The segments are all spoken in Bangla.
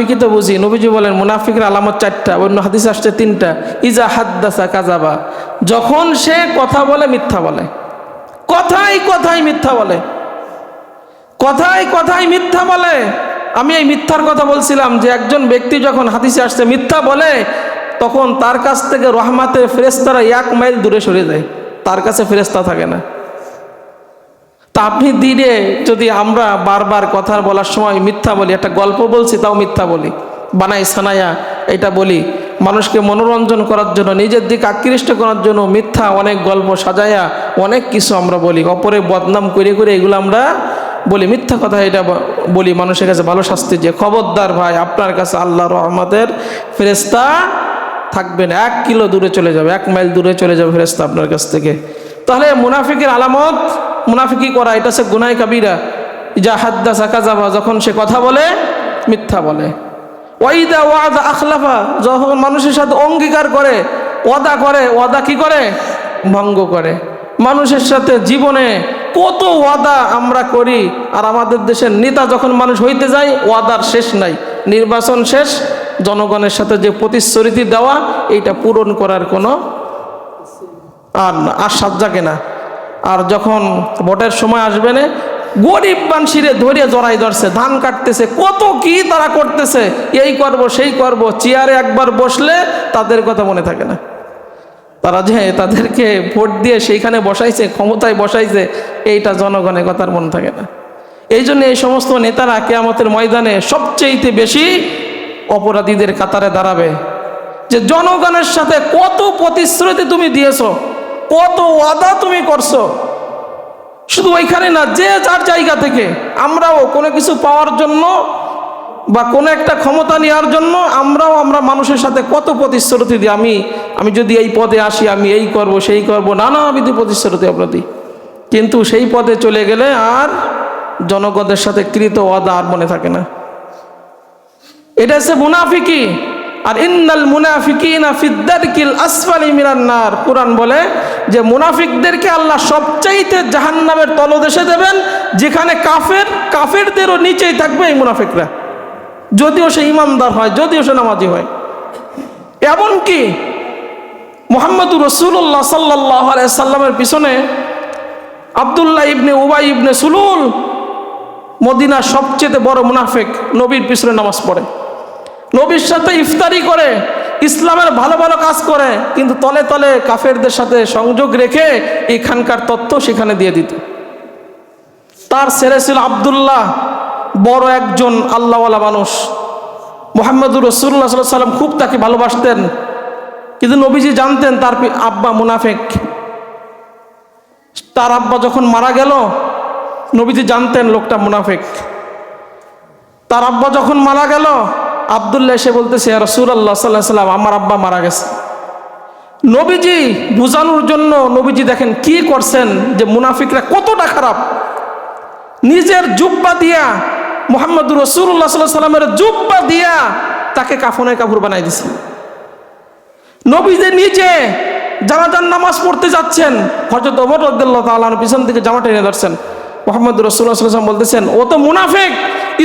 মুনাফিকই তো বুঝি। নবীজি বলেন মুনাফিকের আলামত 4টা, অন্য হাদিসে আসছে 3টা। ইজা হাদ্দাসা কাযাবা, যখন সে কথা বলে মিথ্যা বলে। কথায় কথায় মিথ্যা বলে, কথায় কথায় মিথ্যা বলে। আমি এই মিথ্যার কথা বলছিলাম যে একজন ব্যক্তি যখন হাদিসে আসছে মিথ্যা বলে, তখন তার কাছ থেকে রহমতের ফেরেশতারা 1 মাইল দূরে সরে যায়, তার কাছে ফেরেশতা থাকে না। তা আপনি দিনে যদি আমরা বারবার কথা বলার সময় মিথ্যা বলি, একটা গল্প বলছি তাও মিথ্যা বলি, বানাই সানায়া এটা বলি, মানুষকে মনোরঞ্জন করার জন্য, নিজের দিকে আকৃষ্ট করার জন্য মিথ্যা অনেক গল্প সাজায়া অনেক কিছু আমরা বলি, অপরে বদনাম করে করে এগুলো আমরা বলি, মিথ্যা কথা এটা বলি মানুষের কাছে ভালো শাস্তি। যে খবরদার ভাই, আপনার কাছে আল্লাহর রহমতের ফেরেশতা থাকবে না, 1 কিলো দূরে চলে যাবে, 1 মাইল দূরে চলে যাবে ফেরেশতা আপনার কাছ থেকে। তাহলে মুনাফিকের আলামত মুনাফিকি করা, এটা হচ্ছে গুনাহ কাবীরা। ইজা হাদ্দাসা কাযাবা, যখন সে কথা বলে মিথ্যা বলে। ওয়াইদা ওয়াদা আখলাফা, যখন মানুষের সাথে অঙ্গীকার করে, ওয়াদা করে, ওয়াদা কি করে? ভঙ্গ করে। মানুষের সাথে জীবনে কত ওয়াদা আমরা করি, আর আমাদের দেশের নেতা যখন মানুষ হইতে যায় ওয়াদার শেষ নাই। নির্বাচন শেষ, জনগণের সাথে যে প্রতিশ্রুতি দেওয়া এইটা পূরণ করার কোনো আর সাজ জাগে না। আর যখন ভোটের সময় আসবে না, গরিব মানুষেরে ধরে জড়াই ধরছে, ধান কাটতেছে, কত কি তারা করতেছে, এই করব সেই করব। চেয়ারে একবার বসলে তাদের কথা মনে থাকে না। তারা যে তাদেরকে ভোট দিয়ে সেইখানে বসাইছে, ক্ষমতায় বসাইছে, এইটা জনগণের কথার মনে থাকে না। এই জন্য এই সমস্ত নেতারা কিয়ামতের ময়দানে সবচেয়ে বেশি অপরাধীদের কাতারে দাঁড়াবে। যে জনগণের সাথে কত প্রতিশ্রুতি তুমি দিয়েছো, কত ওয়াদা তুমি করছো। শুধু ওইখানে না, যে যার জায়গা থেকে আমরাও কোনো কিছু পাওয়ার জন্য বা কোনো একটা ক্ষমতা নেওয়ার জন্য আমরা মানুষের সাথে কত প্রতিশ্রুতি দিই। আমি যদি এই পদে আসি আমি এই করব সেই করব, নানাবিধ প্রতিশ্রুতি আমরা দিই। কিন্তু সেই পদে চলে গেলে আর জনগণের সাথে কৃত ওয়াদা আর মনে থাকে না। এটা হচ্ছে মুনাফিকি। আর ইন্নাল মুনাফিকিনা ফিদ-দারকিল আসফালি মিনান নার, কুরআন বলে যে মুনাফিকদেরকে আল্লাহ সবচাইতে জাহান্নামের তলদেশে দেবেন, যেখানে কাফেরদেরও নিচেই থাকবে এই মুনাফিকরা, যদিও সে ইমানদার হয়, যদিও সে নামাজি হয়। এমনকি মুহাম্মদুর রাসূলুল্লাহ সাল্লাল্লাহু আলাইহি সাল্লামের পিছনে আব্দুল্লাহ ইবনে উবাই ইবনে সুলুল, মদিনার সবচেয়ে বড় মুনাফিক, নবীর পিছনে নামাজ পড়ে, নবীর সাথে ইফতারি করে, ইসলামের ভালো ভালো কাজ করে, কিন্তু তলে তলে কাফেরদের সাথে সংযোগ রেখে এখানকার তথ্য সেখানে দিয়ে দিত। তার ছেলে ছিল আব্দুল্লাহ, বড় একজন আল্লাহওয়ালা মানুষ। মুহাম্মদুর রাসূলুল্লাহ সাল্লাল্লাহু আলাইহি সাল্লাম খুব তাকে ভালোবাসতেন, কিন্তু নবীজি জানতেন তার আব্বা মুনাফিক। তার আব্বা যখন মারা গেল, নবীজি জানতেন লোকটা মুনাফিক। তার আব্বা যখন মারা গেল, আব্দুল্লাহ এসে বলতেছে, ইয়া রাসূলুল্লাহ সাল্লাল্লাহু আলাইহি সাল্লাম, আমার আব্বা মারা গেছে। নবীজি বুঝানোর জন্য নবীজি দেখেন কি করছেন, যে মুনাফিকরা কতটা খারাপ। নিজের জুব্বা দিয়া, মুহাম্মদুর রাসূলুল্লাহ সাল্লাল্লাহু আলাইহি সাল্লামের জুব্বা দিয়া তাকে কাফনের কাপড় বানাই দিছে। নবীজি নিজে জানাজার নামাজ পড়তে যাচ্ছেন, হযরত ওমর রাদিয়াল্লাহু তাআলা পিছন থেকে জামা টেনে ধরছেন। মুহাম্মদুর রাসূলুল্লাহ সাল্লাল্লাহু আলাইহি সাল্লাম বলতেছেন, ও তো মুনাফিক,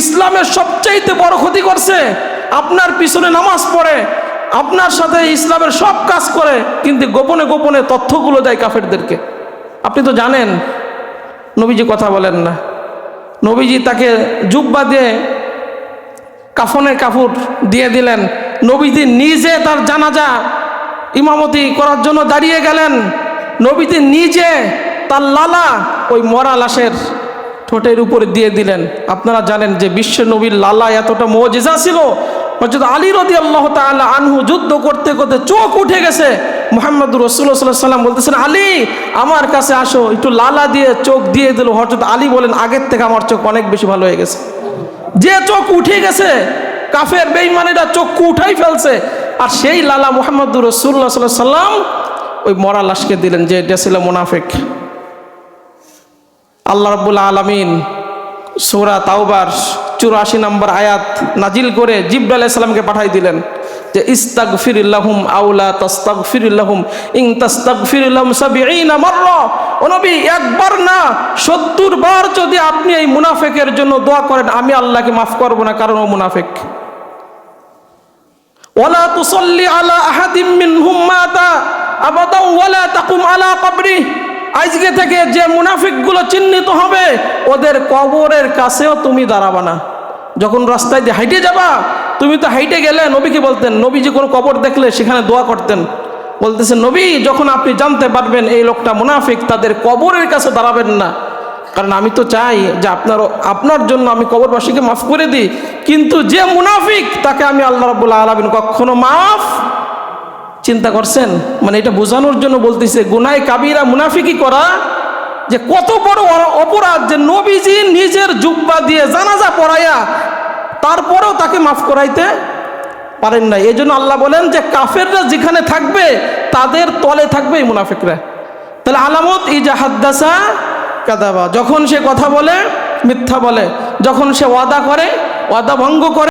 ইসলামের সবচাইতে বড় ক্ষতি করছে, আপনার পিছনে নামাজ পড়ে, আপনার সাথে ইসলামের সব কাজ করে, কিন্তু গোপনে গোপনে তথ্যগুলো দেয় কাফেরদেরকে। আপনি তো জানেন। নবীজি কথা বলেন না। নবীজি তাকে জুব্বা দিয়ে কাফনের কাপড় দিয়ে দিলেন। নবীজি নিজে তার জানাজা ইমামতি করার জন্য দাঁড়িয়ে গেলেন। নবীজি নিজে তার লালা ওই মরা লাশের ঠোঁটের উপরে দিয়ে দিলেন। আপনারা জানেন যে বিশ্ব নবীর লালা এতটা মুজিজা ছিল। হযরত আলী রাদিয়াল্লাহু তাআলা আনহু যুদ্ধ করতে করতে চোখ উঠে গেছে। মুহাম্মদুর রাসূলুল্লাহ সাল্লাল্লাহু আলাইহি সাল্লাম বলতেছেন, আলী আমার কাছে আসো, একটু লালা দিয়ে চোখ দিয়ে দিল। হযরত আলী বলেন, আগের থেকে আমার চোখ অনেক বেশি ভালো হয়ে গেছে। যে চোখ উঠে গেছে, কাফের বেঈমানেরা চক্ষু উঠাই ফেলছে, আর সেই লালা মুহাম্মদুর রাসূলুল্লাহ সাল্লাল্লাহু আলাইহি সাল্লাম ওই মরা লাশকে দিলেন, যে এটা ছিল মুনাফিক। আল্লাহ রাব্বুল আলামিন সূরা তাওবার 84 নম্বর আয়াত নাজিল করে জিবরাইল আলাইহিস সালামকে পাঠাই দিলেন যে ইস্তাগফির লাহুম আও লা তাস্তাগফির লাহুম ইন তাস্তাগফির লাহুম 70 মাররা। ও নবী, একবার না 70 বার যদি আপনি এই মুনাফিকের জন্য দোয়া করেন, আমি আল্লাহকে মাফ করব না, কারণ ও মুনাফিক। ওয়ালা তুসাল্লি আলা আহাদিম মিনহুম মাতা আবাদা ওয়ালা তাকুম আলা কবরি। আজকে থেকে যে মুনাফিকগুলো চিহ্নিত হবে ওদের কবরের কাছেও তুমি দাঁড়াবা না। যখন রাস্তায় দিয়ে হাইটে যাবা, তুমি তো হাইটে গেলে, নবীকে বলতেন, নবীজি কোনো কবর দেখলে সেখানে দোয়া করতেন, বলতেছে নবী যখন আপনি জানতে পারবেন এই লোকটা মুনাফিক, তাদের কবরের কাছে দাঁড়াবেন না, কারণ আমি তো চাই যে আপনার জন্য আমি কবরবাসীকে মাফ করে দিই, কিন্তু যে মুনাফিক তাকে আমি আল্লাহ রাব্বুল আলামিন কখনো মাফ। চিন্তা করছেন? মানে এটা বোঝানোর জন্য বলতেছে গুনাহে কাবিরা মুনাফিকি করা যে কত বড় অপরাধ, যে নবীজি নিজের জুব্বা দিয়ে জানাজা পড়াইয়া তারপরেও তাকে মাফ করাইতে পারেন না। এই জন্য আল্লাহ বলেন যে কাফেররা যেখানে থাকবে তাদের তলে থাকবে এই মুনাফিকরা। তাহলে আলামত ইজা হাদ্দাসা কাযাবা, যখন সে কথা বলে মিথ্যা বলে, যখন সে ওয়াদা করে ওয়াদা ভঙ্গ করে।